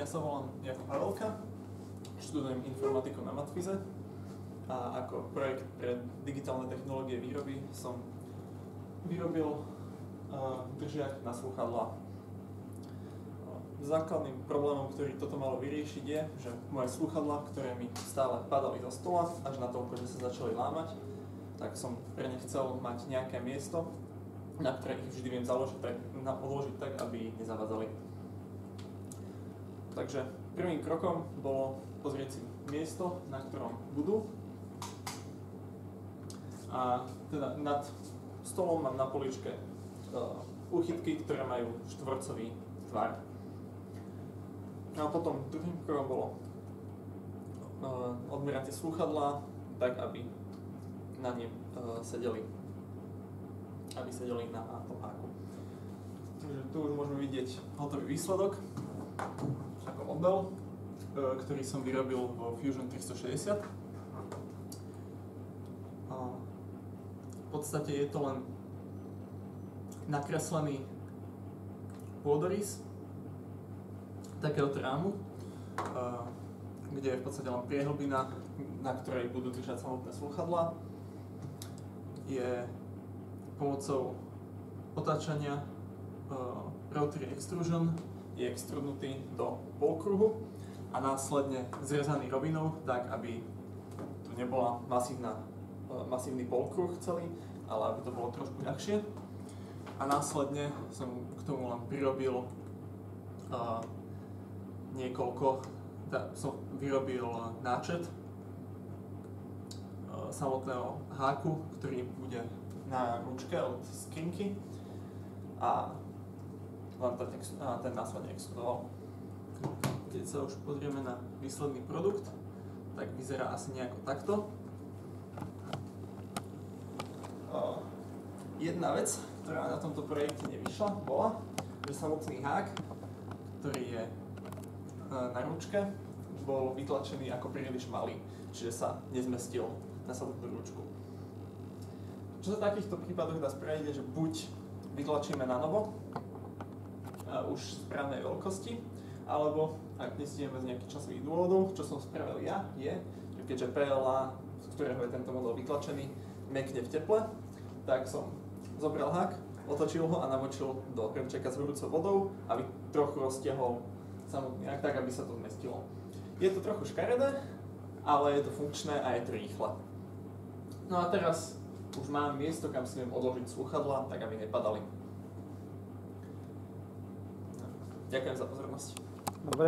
Ja sa volám Jakub Havelka, študujem informatiku na Matfize a ako projekt pre digitálne technológie výroby som vyrobil držiak na slúchadlá. Základným problémom, ktorý toto malo vyriešiť, je, že moje slúchadlá, ktoré mi stále padali zo stola, až na toľko, že sa začali lámať, tak som pre ne chcel mať nejaké miesto, na ktoré ich vždy viem odložiť tak, aby nezavadzali. Takže prvým krokom bolo pozrieť si miesto, na ktorom budú. A teda nad stolom mám na poličke úchytky, ktoré majú štvorcový tvar. No a potom druhým krokom bolo odmerať tie slúchadlá tak, aby na ne sedeli na tom háku. Takže tu už môžeme vidieť hotový výsledok ako obel, ktorý som vyrobil vo Fusion 360. V podstate je to len nakreslený pôdorys takéhoto rámu, kde je v podstate len priehlbina, na ktorej budú držať samotné slúchadlá. Je pomocou otáčania rotary extrusion je extrudnutý do polkruhu a následne zrezaný rovinou, tak aby tu nebola masívny polkruh celý, ale aby to bolo trošku ľahšie. A následne som k tomu len prirobil som vyrobil náčet samotného háku, ktorý bude na ručke od skrinky a len ten následne extrudoval. Keď sa už pozrieme na výsledný produkt, tak vyzerá asi nejako takto. Jedna vec, ktorá na tomto projekte nevyšla, bola, že samotný hák, ktorý je na ručke, bol vytlačený ako príliš malý, čiže sa nezmestil na samotnú ručku. Čo sa v takýchto prípadoch dá spraviť, je, že buď vytlačíme na novo, už správnej veľkosti, alebo ak nestihneme z nejakých časových dôvodov, čo som spravil ja, je, že keďže PLA, z ktorého je tento model vytlačený, mekne v teple, tak som zobral hák, otočil ho a namočil do hrnčeka s horúcou vodou, aby trochu roztiahol samotný hák, tak aby sa to zmestilo. Je to trochu škaredé, ale je to funkčné a je to rýchle. No a teraz už mám miesto, kam si viem odložiť slúchadlá, tak aby nepadali. Ďakujem za pozornosť. Dobre.